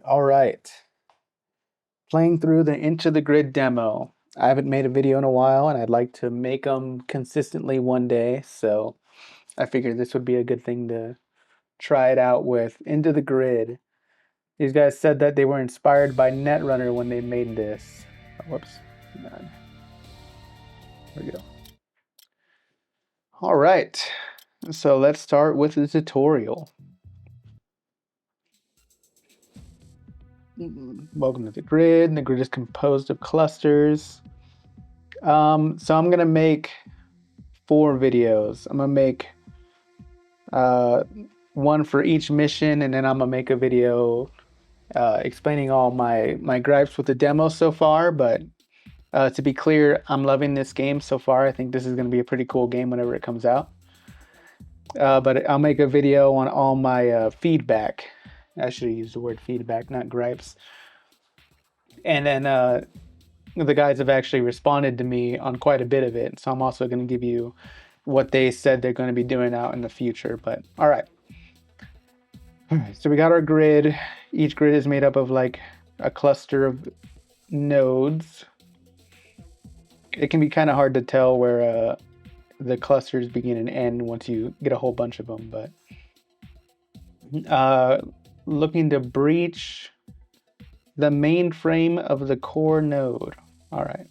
All right. Playing through the Into the Grid demo. I haven't made a video in a while and I'd like to make them consistently one day, so I figured this would be a good thing to try it out with. Into the Grid. These guys said that they were inspired by Netrunner when they made this. Oh, whoops. There we go. All right. So let's start with the tutorial. Welcome to the grid. The grid is composed of clusters. So I'm gonna make 4 videos. I'm gonna make one for each mission, and then I'm gonna make a video explaining all my gripes with the demo so far. But to be clear, I'm loving this game so far. I think this is gonna be a pretty cool game whenever it comes out. But I'll make a video on all my feedback. I should have used the word feedback, not gripes. And then the guys have actually responded to me on quite a bit of it. So I'm also going to give you what they said they're going to be doing out in the future. But all right. So we got our grid. Each grid is made up of like a cluster of nodes. It can be kind of hard to tell where the clusters begin and end once you get a whole bunch of them. But looking to breach the mainframe of the core node. All right.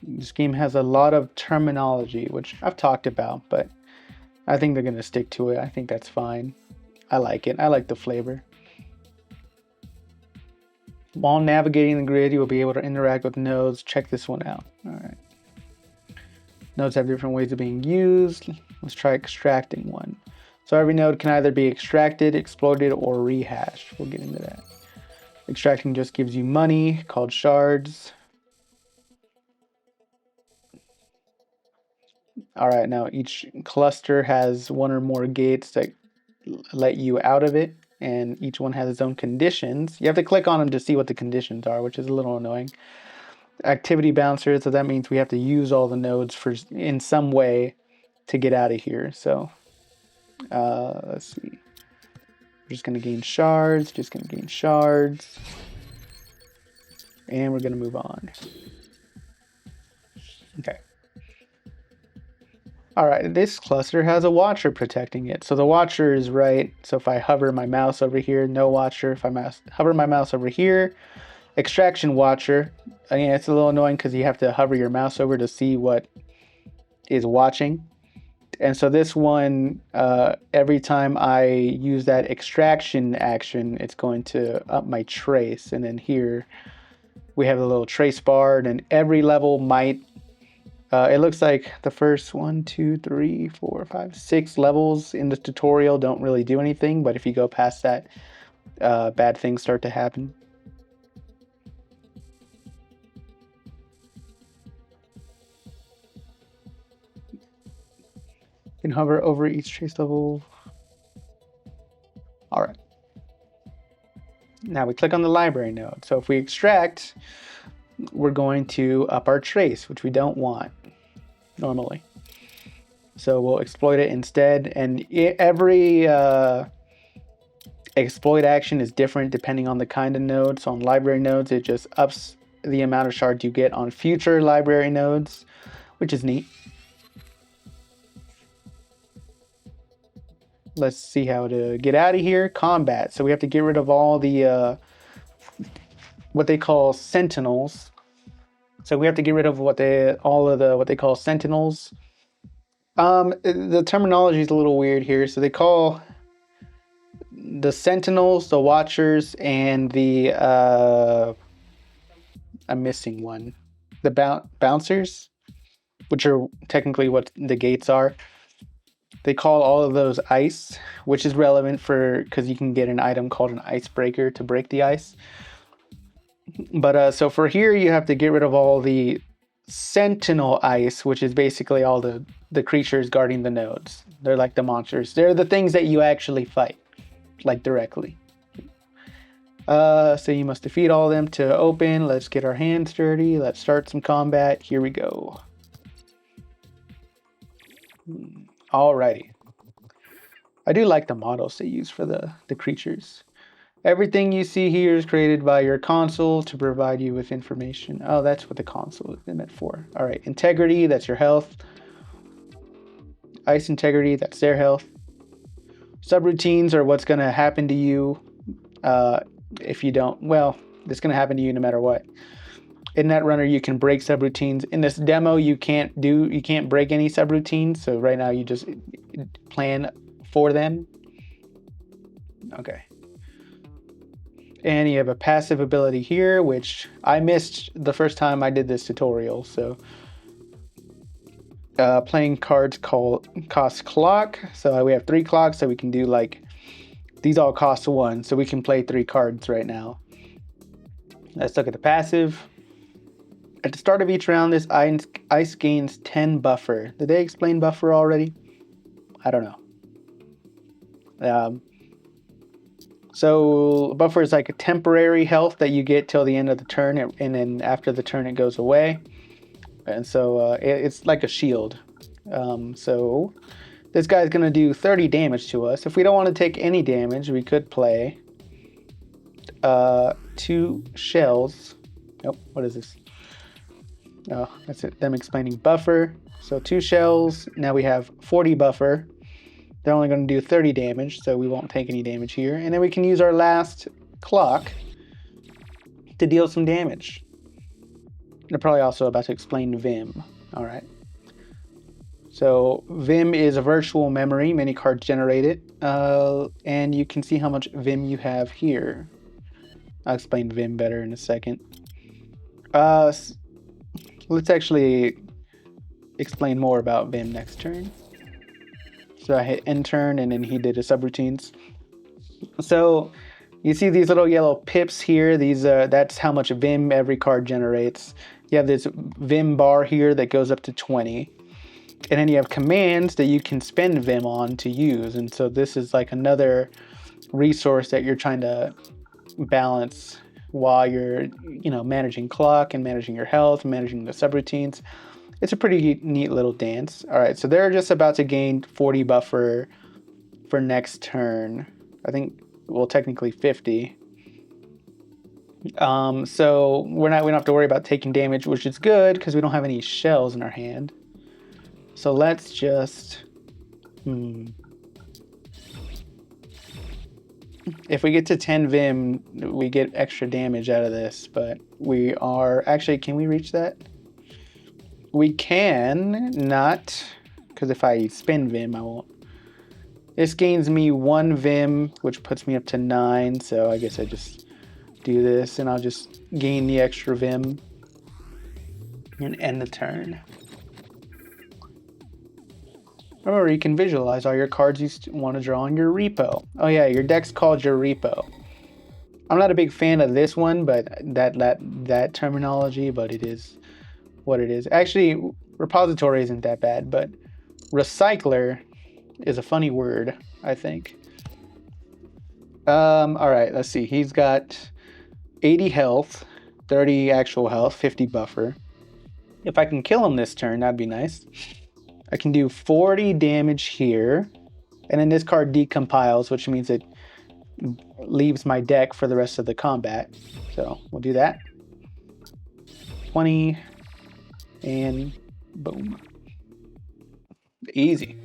This game has a lot of terminology, which I've talked about, but I think they're going to stick to it. I think that's fine. I like it. I like the flavor. While navigating the grid, you will be able to interact with nodes. Check this one out. All right. Nodes have different ways of being used. Let's try extracting one. So every node can either be extracted, exploited, or rehashed. We'll get into that. Extracting just gives you money, called shards. All right, now each cluster has one or more gates that let you out of it, and each one has its own conditions. You have to click on them to see what the conditions are, which is a little annoying. Activity bouncer, so that means we have to use all the nodes in some way to get out of here. So let's see. We're just going to gain shards, and we're going to move on. Okay. All right, this cluster has a watcher protecting it. So the watcher is right. So if I hover my mouse over here, no watcher. If I hover my mouse over here, extraction watcher. Again, it's a little annoying because you have to hover your mouse over to see what is watching. And so this one, every time I use that extraction action, it's going to up my trace. And then here we have a little trace bar, and every level might it looks like the first 6 levels in the tutorial don't really do anything, but if you go past that, bad things start to happen. You can hover over each trace level. All right. Now we click on the library node. So if we extract, we're going to up our trace, which we don't want normally. So we'll exploit it instead. And every exploit action is different depending on the kind of node. So on library nodes, it just ups the amount of shards you get on future library nodes, which is neat. Let's see how to get out of here. Combat. So we have to get rid of all the what they call sentinels. So we have to get rid of what they call sentinels. The terminology is a little weird here. So they call the sentinels, the watchers, and the I'm missing one. The bouncers, which are technically what the gates are. They call all of those ice, which is relevant because you can get an item called an icebreaker to break the ice. But so for here, you have to get rid of all the sentinel ice, which is basically all the creatures guarding the nodes. They're like the monsters. They're the things that you actually fight, like directly. So you must defeat all of them to open. Let's get our hands dirty. Let's start some combat. Here we go. Alrighty. I do like the models they use for the creatures. Everything you see here is created by your console to provide you with information. Oh, that's what the console is meant for. All right, integrity, that's your health. Ice integrity, that's their health. Subroutines are what's going to happen to you if you don't. Well, it's going to happen to you no matter what. In Netrunner, you can break subroutines. In this demo, you can't break any subroutines. So right now, you just plan for them. Okay. And you have a passive ability here, which I missed the first time I did this tutorial. So playing cards cost clock. So we have 3 clocks, so we can do like, these all cost 1. So we can play 3 cards right now. Let's look at the passive. At the start of each round, this ice gains 10 buffer. Did they explain buffer already? I don't know. So buffer is like a temporary health that you get till the end of the turn, and then after the turn it goes away. And so it's like a shield. So this guy's gonna do 30 damage to us. If we don't want to take any damage, we could play 2 shells. Oh, what is this? Oh, that's it. Them explaining buffer. So 2 shells. Now we have 40 buffer. They're only going to do 30 damage, so we won't take any damage here. And then we can use our last clock to deal some damage. They're probably also about to explain Vim. All right. So Vim is a virtual memory. Many cards generate it. And you can see how much Vim you have here. I'll explain Vim better in a second. Let's actually explain more about Vim next turn. So I hit end turn, and then he did his subroutines. So you see these little yellow pips here. These that's how much Vim every card generates. You have this Vim bar here that goes up to 20. And then you have commands that you can spend Vim on to use. And so this is like another resource that you're trying to balance while you're, managing clock and managing your health and managing the subroutines. It's a pretty neat little dance. All right, so they're just about to gain 40 buffer for next turn. I think, well, technically 50. So we don't have to worry about taking damage, which is good because we don't have any shells in our hand. So let's just, if we get to 10 Vim, we get extra damage out of this, but we are, actually, can we reach that? We can not, because if I spin Vim, I won't. This gains me 1 Vim, which puts me up to 9, so I guess I just do this, and I'll just gain the extra Vim and end the turn. Remember, you can visualize all your cards you want to draw in your repo. Oh yeah, your deck's called your repo. I'm not a big fan of this one, but that terminology, but it is what it is. Actually, repository isn't that bad, but recycler is a funny word, I think. All right, let's see. He's got 80 health, 30 actual health, 50 buffer. If I can kill him this turn, that'd be nice. I can do 40 damage here, and then this card decompiles, which means it leaves my deck for the rest of the combat. So we'll do that. 20, and boom. Easy.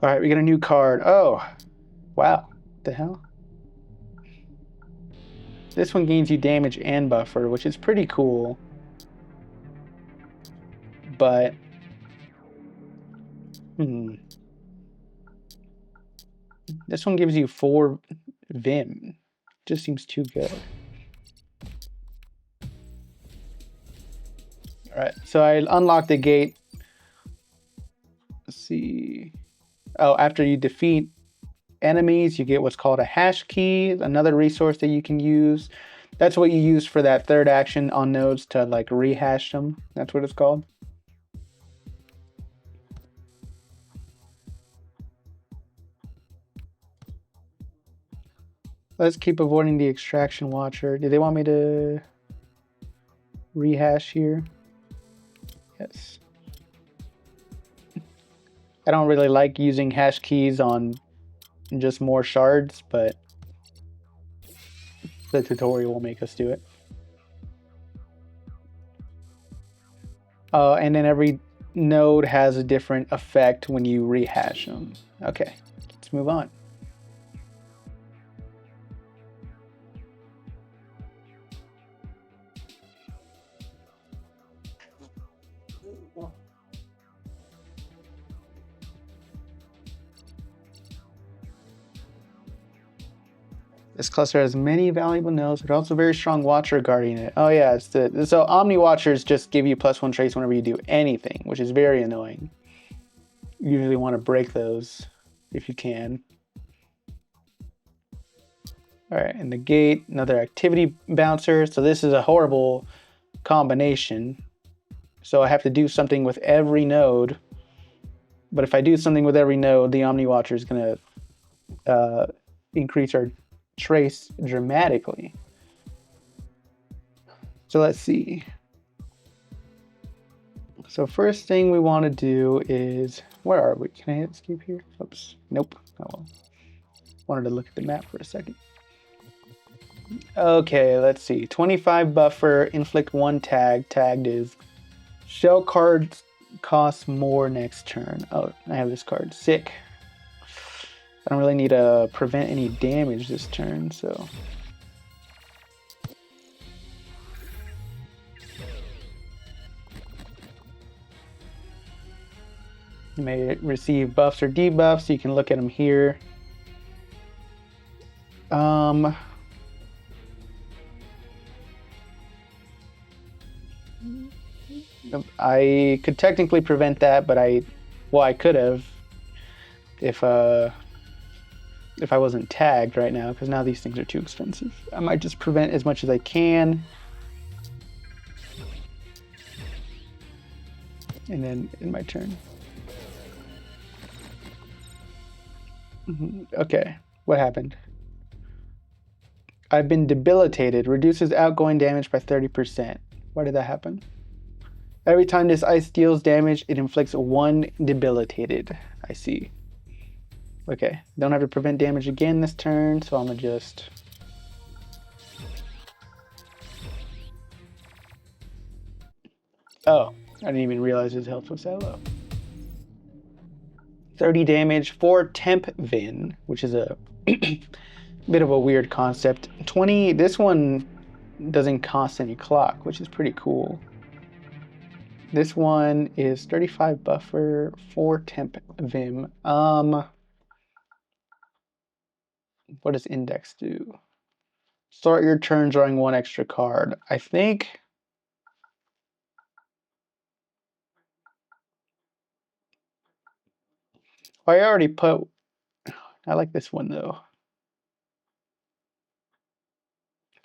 All right, we get a new card. Oh, wow. What the hell? This one gains you damage and buffer, which is pretty cool. But, this one gives you 4 Vim. Just seems too good. All right, so I unlocked the gate. Let's see. Oh, after you defeat enemies, you get what's called a hash key, another resource that you can use. That's what you use for that third action on nodes to like rehash them. That's what it's called. Let's keep avoiding the extraction watcher. Do they want me to rehash here? Yes. I don't really like using hash keys on just more shards, but the tutorial will make us do it. And then every node has a different effect when you rehash them. Okay, let's move on. This cluster has many valuable nodes, but also very strong watcher guarding it. Oh yeah, so Omni Watchers just give you +1 trace whenever you do anything, which is very annoying. You usually want to break those if you can. All right, and the gate, another activity bouncer. So this is a horrible combination. So I have to do something with every node. But if I do something with every node, the Omni Watcher is going to increase our trace dramatically. So let's see. So first thing we want to do is, where are we? Can I hit escape here? Oops, nope. Oh well. Wanted to look at the map for a second. Okay, let's see. 25 buffer, inflict 1 tag. Tagged is shell cards cost more next turn. Oh, I have this card. Sick. I don't really need to prevent any damage this turn, so. You may receive buffs or debuffs, so you can look at them here. I could technically prevent that, but I could have if I wasn't tagged right now, because now these things are too expensive. I might just prevent as much as I can. And then in my turn. Okay, what happened? I've been debilitated. Reduces outgoing damage by 30%. Why did that happen? Every time this ice deals damage, it inflicts 1 debilitated. I see. Okay, don't have to prevent damage again this turn, so I'm gonna just... Oh, I didn't even realize his health was that low. 30 damage, 4 temp Vin, which is a bit of a weird concept. 20, this one doesn't cost any clock, which is pretty cool. This one is 35 buffer, 4 temp Vim. What does index do? Start your turn drawing 1 extra card. I think... I already put... I like this one though.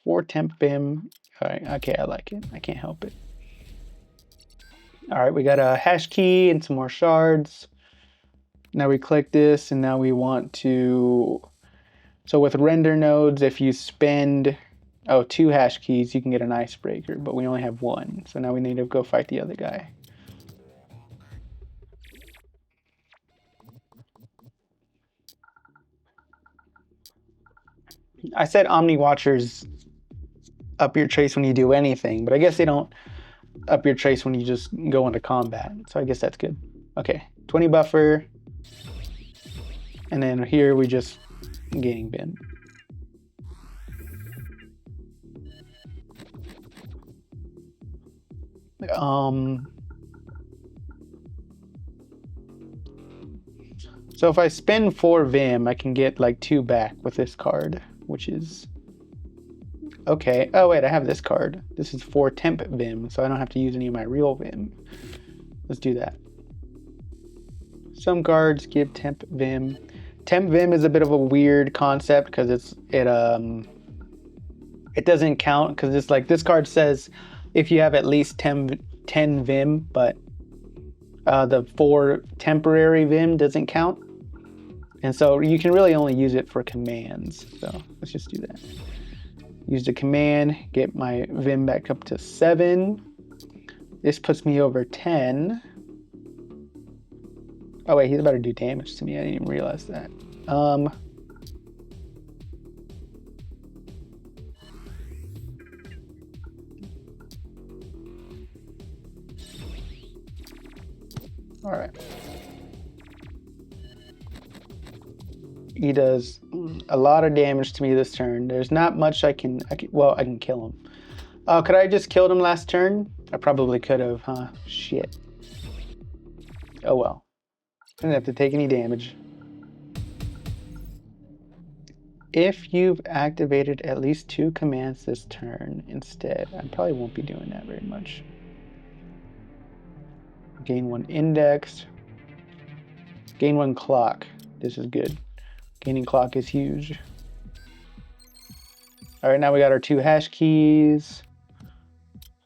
4 temp Vim. All right, okay, I like it. I can't help it. All right, we got a hash key and some more shards. Now we click this, and now we want to... So with render nodes, if you spend 2 hash keys, you can get an icebreaker, but we only have 1. So now we need to go fight the other guy. I said Omni Watchers up your trace when you do anything, but I guess they don't up your trace when you just go into combat. So I guess that's good. Okay, 20 buffer. And then here we just gaining bin. So if I spend 4 Vim, I can get like 2 back with this card, which is okay. Oh wait, I have this card. This is 4 temp Vim, so I don't have to use any of my real Vim. Let's do that. Some cards give temp Vim. Temp Vim is a bit of a weird concept because it doesn't count, because it's like this card says if you have at least 10 Vim, but the 4 temporary Vim doesn't count. And so you can really only use it for commands. So let's just do that. Use the command, get my Vim back up to 7. This puts me over 10. Oh wait, he's about to do damage to me. I didn't even realize that. All right. He does a lot of damage to me this turn. There's not much I can well, I can kill him. Could I just killed him last turn? I probably could have, huh? Shit. Oh well. Didn't have to take any damage. If you've activated at least 2 commands this turn instead, I probably won't be doing that very much. Gain 1 index. Gain 1 clock. This is good. Gaining clock is huge. All right, now we got our 2 hash keys.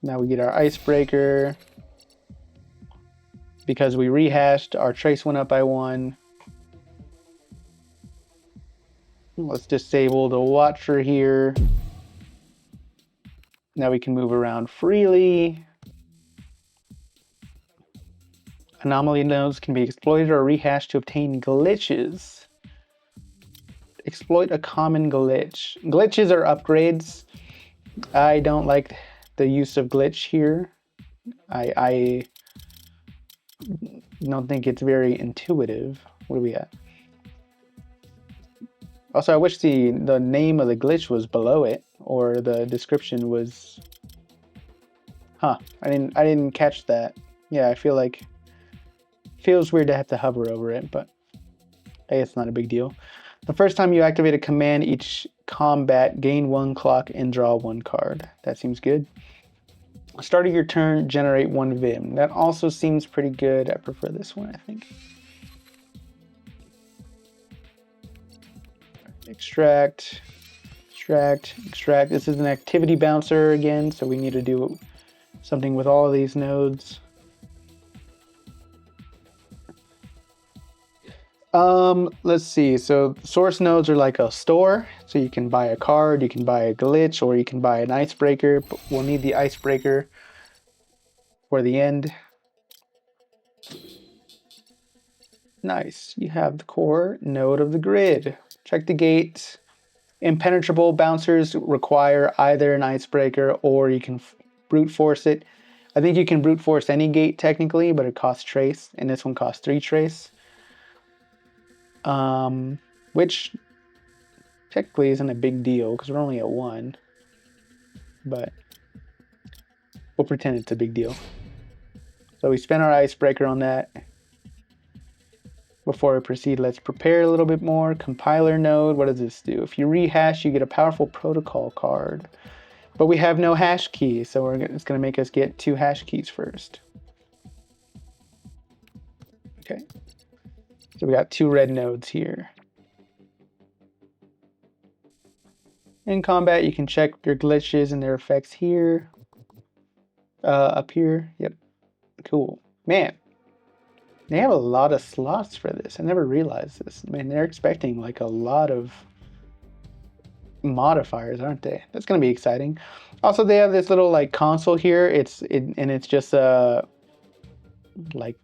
Now we get our icebreaker. Because we rehashed, our trace went up by 1. Let's disable the watcher here. Now we can move around freely. Anomaly nodes can be exploited or rehashed to obtain glitches. Exploit a common glitch. Glitches are upgrades. I don't like the use of glitch here. I don't think it's very intuitive. What do we got? Also, I wish the name of the glitch was below it, or the description was. Huh? I didn't catch that. Yeah, I feel like feels weird to have to hover over it, but I guess it's not a big deal. The first time you activate a command, each combat, gain 1 clock and draw 1 card. That seems good. Start of your turn, generate 1 Vim. That also seems pretty good. I prefer this one, I think. Extract, extract, extract. This is an activity bouncer again, so we need to do something with all of these nodes. Let's see. So source nodes are like a store. So you can buy a card, you can buy a glitch, or you can buy an icebreaker. But we'll need the icebreaker for the end. Nice. You have the core node of the grid. Check the gates. Impenetrable bouncers require either an icebreaker or you can brute force it. I think you can brute force any gate technically, but it costs trace, and this one costs 3 trace. Which technically isn't a big deal because we're only at 1, but we'll pretend it's a big deal. So we spent our icebreaker on that. Before we proceed, let's prepare a little bit more. Compiler node, what does this do? If you rehash, you get a powerful protocol card. But we have no hash key, so it's going to make us get 2 hash keys first. Okay. So we got 2 red nodes here. In combat, you can check your glitches and their effects here. Up here. Yep. Cool. Man, they have a lot of slots for this. I never realized this. I mean, they're expecting like a lot of modifiers, aren't they? That's going to be exciting. Also, they have this little like console here. It's just a like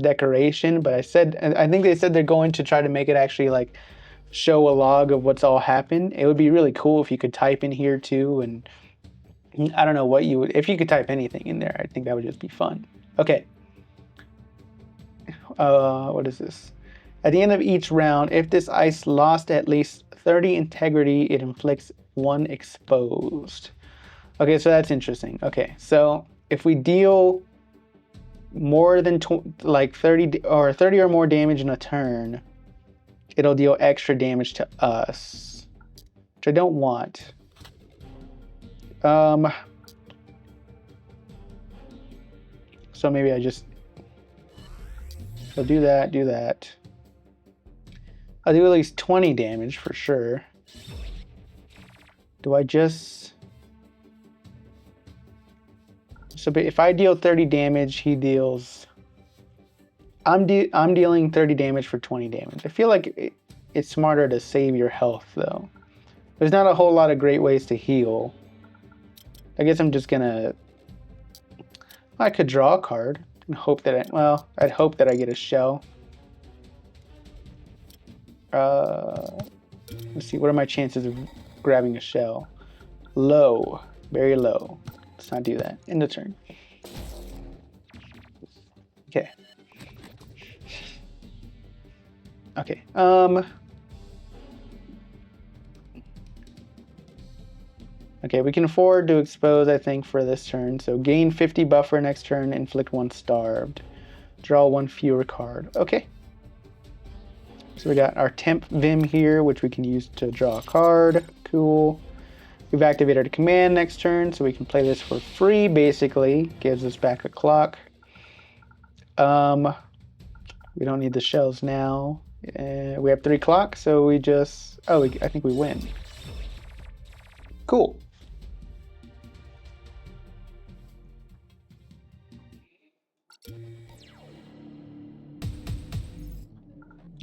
decoration, but I think they said they're going to try to make it actually like show a log of what's all happened. It would be really cool if you could type in here too, and I don't know what you would, if you could type anything in there. I think that would just be fun. Okay. What is this? At the end of each round, if this ice lost at least 30 integrity, it inflicts 1 exposed. Okay, so that's interesting. Okay, so if we deal more than like 30 or more damage in a turn, it'll deal extra damage to us, which I don't want. So maybe I just do that. I'll do at least 20 damage for sure. Do I just... So if I deal 30 damage, he deals... I'm dealing 30 damage for 20 damage. I feel like it's smarter to save your health, though. There's not a whole lot of great ways to heal. I guess I'm just gonna... I could draw a card and hope that I'd hope that I get a shell. Let's see, what are my chances of grabbing a shell? Low, very low. Let's not do that. End of turn. Okay. Okay. Okay, we can afford to expose, I think, for this turn. So gain 50 buffer next turn, inflict 1 starved. Draw 1 fewer card. Okay. So we got our temp Vim here, which we can use to draw a card. Cool. We've activated a command next turn, so we can play this for free, basically. Gives us back a clock. We don't need the shells now. We have 3 clocks, so we just... Oh, I think we win. Cool.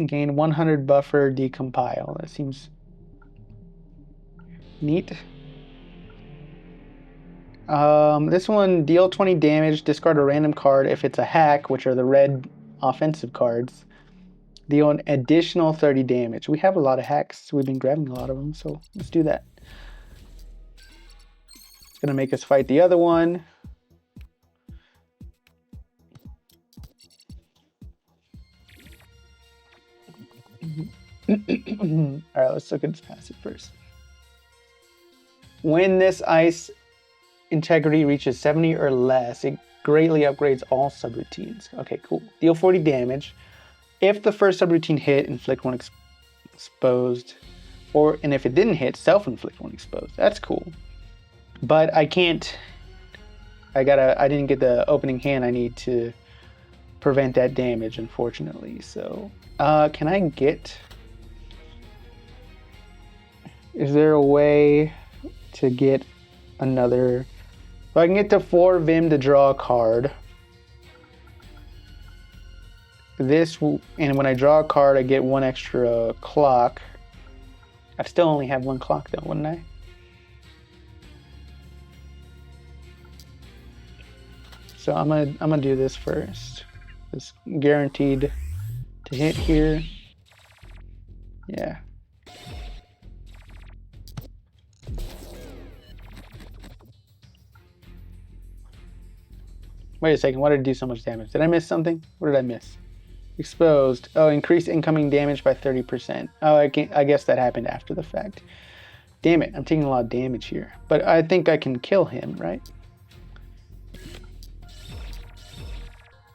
Gain 100 buffer, decompile. That seems neat. This one, deal 20 damage, discard a random card if it's a hack, which are the red offensive cards. Deal an additional 30 damage. We have a lot of hacks. We've been grabbing a lot of them, so let's do that. It's going to make us fight the other one. All right, let's look at its passive first. When this ice integrity reaches 70 or less, it greatly upgrades all subroutines. Okay, cool. Deal 40 damage. If the first subroutine hit, inflict 1 exposed. And if it didn't hit, self-inflict 1 exposed. That's cool. But I can't... I didn't get the opening hand I need to prevent that damage, unfortunately. So, can I get... Is there a way to get another... So I can get to 4 Vim to draw a card. And when I draw a card, I get 1 extra clock. I'd still only have 1 clock though, wouldn't I? So I'm gonna do this first. It's guaranteed to hit here. Yeah. Wait a second, why did it do so much damage? Did I miss something? What did I miss? Exposed. Oh, increase incoming damage by 30%. Oh, I guess that happened after the fact. Damn it, I'm taking a lot of damage here. But I think I can kill him, right?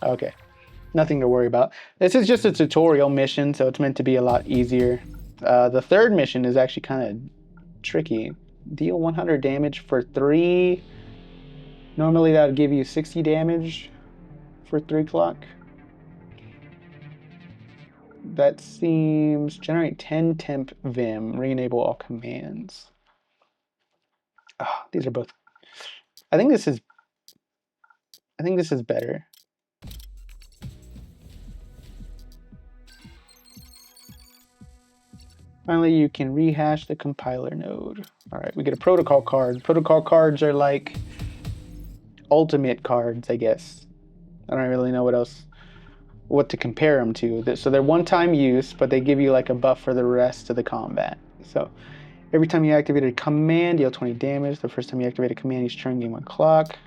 Okay, nothing to worry about. This is just a tutorial mission, so it's meant to be a lot easier. The third mission is actually kind of tricky. Deal 100 damage for 3. Normally that would give you 60 damage for 3 clock. That seems... Generate 10 temp Vim. Re-enable all commands. Oh, these are both... I think this is better. Finally, you can rehash the compiler node. All right, we get a protocol card. Protocol cards are like ultimate cards, I guess. I don't really know what to compare them to. So they're one-time use, but they give you like a buff for the rest of the combat. So every time you activate a command, deal 20 damage. The first time you activate a command, each turn, gain 1 clock.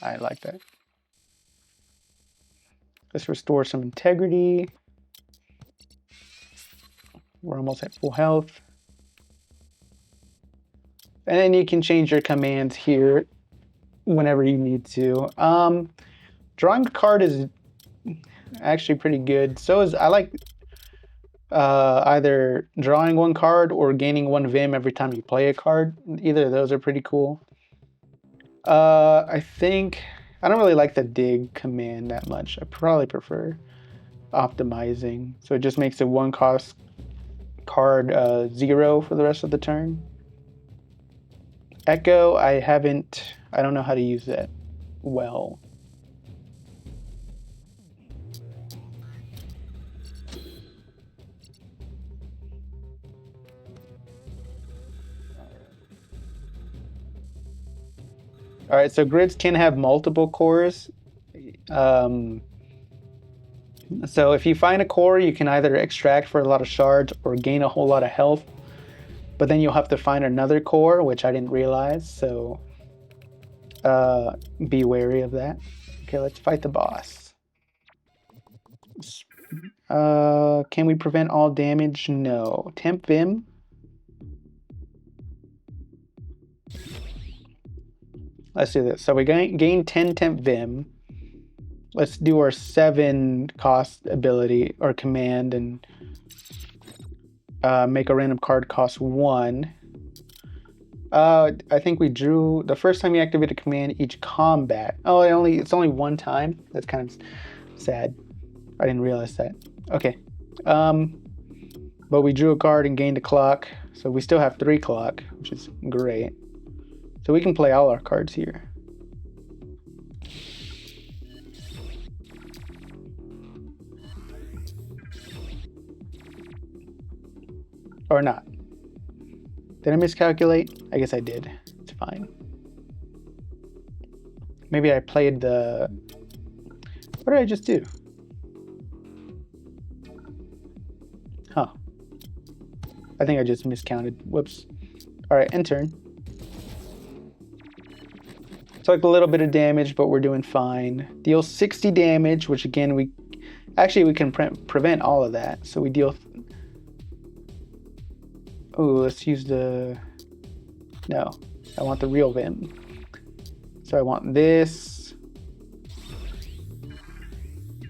I like that. Let's restore some integrity. We're almost at full health. And then you can change your commands here whenever you need to. Drawing a card is actually pretty good. So I like either drawing 1 card or gaining 1 Vim every time you play a card. Either of those are pretty cool. I think I don't really like the dig command that much. I probably prefer optimizing. So it just makes the 1 cost card 0 for the rest of the turn. Echo, I don't know how to use that well. All right, so grids can have multiple cores. So if you find a core, you can either extract for a lot of shards or gain a whole lot of health. But then you'll have to find another core, which I didn't realize. So be wary of that. Okay, let's fight the boss. Can we prevent all damage? No. Temp Vim. Let's do this. So we gain 10 Temp Vim. Let's do our 7 cost ability or command and make a random card cost 1. I think we drew the first time you activate a command each combat. Oh, it's only one time. That's kind of sad. I didn't realize that. Okay. But we drew a card and gained a clock, so we still have 3 clock, which is great. So we can play all our cards here. Or not. Did I miscalculate? I guess I did. It's fine. Maybe I played the... What did I just do? Huh. I think I just miscounted. Whoops. All right, end turn. Took a little bit of damage, but we're doing fine. Deal 60 damage, which again, we can prevent all of that. So we deal... Oh, let's use the... No, I want the real Vim. So I want this.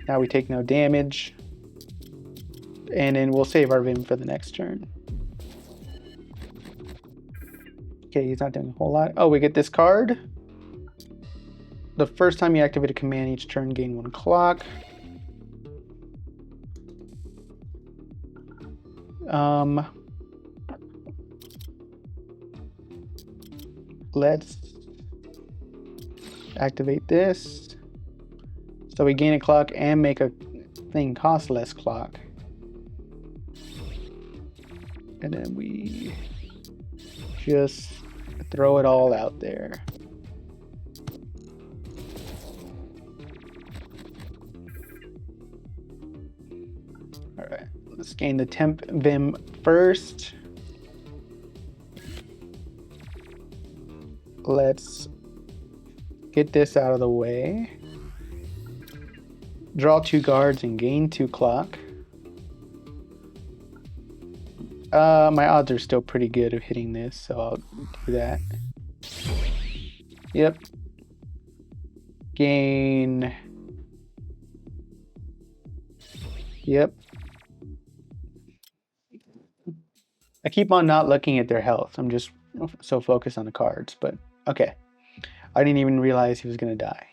Now we take no damage. And then we'll save our Vim for the next turn. Okay, he's not doing a whole lot. Oh, we get this card. The first time you activate a command each turn, gain 1 clock. Let's activate this. So we gain a clock and make a thing cost less clock. And then we just throw it all out there. All right, let's gain the Temp Vim first. Let's get this out of the way. Draw 2 guards and gain 2 clock. My odds are still pretty good of hitting this, so I'll do that. Yep. Gain. Yep. I keep on not looking at their health. I'm just so focused on the cards, but okay. I didn't even realize he was going to die.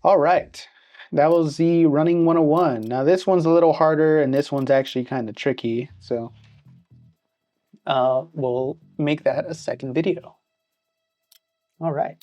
All right. That was the running 101. Now this one's a little harder and this one's actually kind of tricky. So we'll make that a second video. All right.